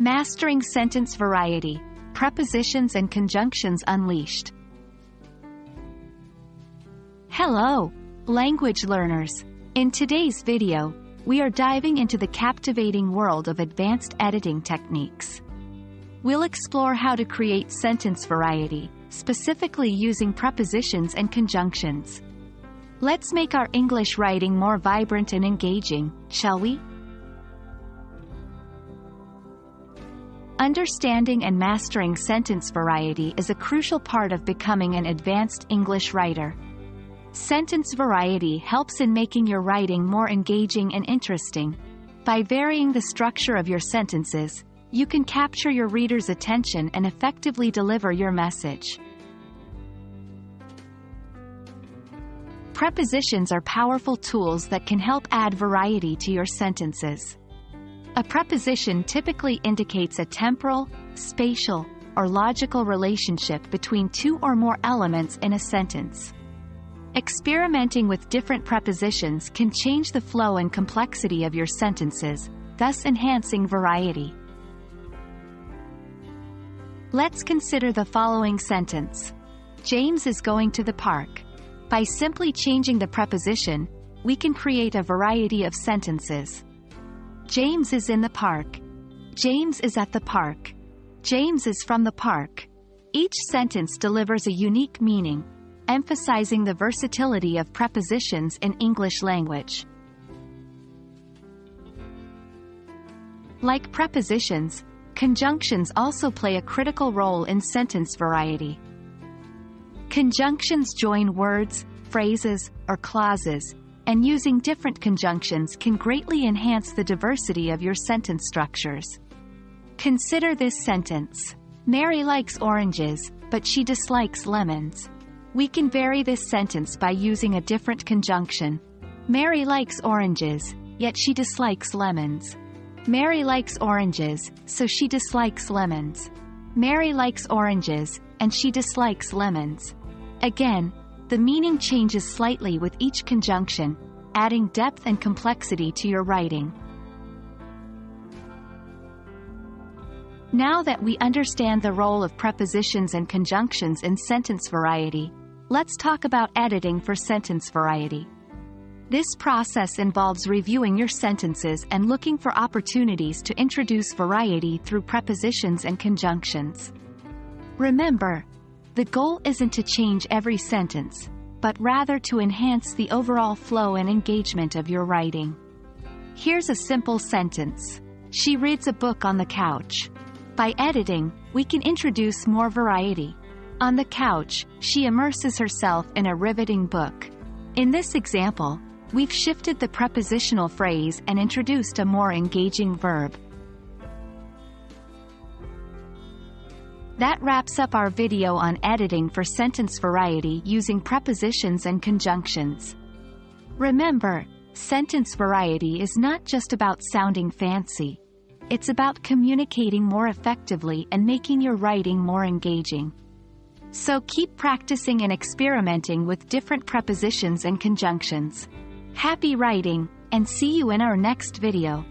Mastering Sentence Variety, Prepositions and Conjunctions Unleashed. Hello, language learners. In today's video, we are diving into the captivating world of advanced editing techniques. We'll explore how to create sentence variety, specifically using prepositions and conjunctions. Let's make our English writing more vibrant and engaging, shall we? Understanding and mastering sentence variety is a crucial part of becoming an advanced English writer. Sentence variety helps in making your writing more engaging and interesting. By varying the structure of your sentences, you can capture your reader's attention and effectively deliver your message. Prepositions are powerful tools that can help add variety to your sentences. A preposition typically indicates a temporal, spatial, or logical relationship between two or more elements in a sentence. Experimenting with different prepositions can change the flow and complexity of your sentences, thus enhancing variety. Let's consider the following sentence. James is going to the park. By simply changing the preposition, we can create a variety of sentences. James is in the park. James is at the park. James is from the park. Each sentence delivers a unique meaning, emphasizing the versatility of prepositions in English language. Like prepositions, conjunctions also play a critical role in sentence variety. Conjunctions join words, phrases, or clauses, and using different conjunctions can greatly enhance the diversity of your sentence structures. Consider this sentence. Mary likes oranges, but she dislikes lemons. We can vary this sentence by using a different conjunction. Mary likes oranges, yet she dislikes lemons. Mary likes oranges, so she dislikes lemons. Mary likes oranges, and she dislikes lemons. Again, the meaning changes slightly with each conjunction, adding depth and complexity to your writing. Now that we understand the role of prepositions and conjunctions in sentence variety, let's talk about editing for sentence variety. This process involves reviewing your sentences and looking for opportunities to introduce variety through prepositions and conjunctions. Remember, the goal isn't to change every sentence, but rather to enhance the overall flow and engagement of your writing. Here's a simple sentence. She reads a book on the couch. By editing, we can introduce more variety. On the couch, she immerses herself in a riveting book. In this example, we've shifted the prepositional phrase and introduced a more engaging verb. That wraps up our video on editing for sentence variety using prepositions and conjunctions. Remember, sentence variety is not just about sounding fancy. It's about communicating more effectively and making your writing more engaging. So keep practicing and experimenting with different prepositions and conjunctions. Happy writing, and see you in our next video.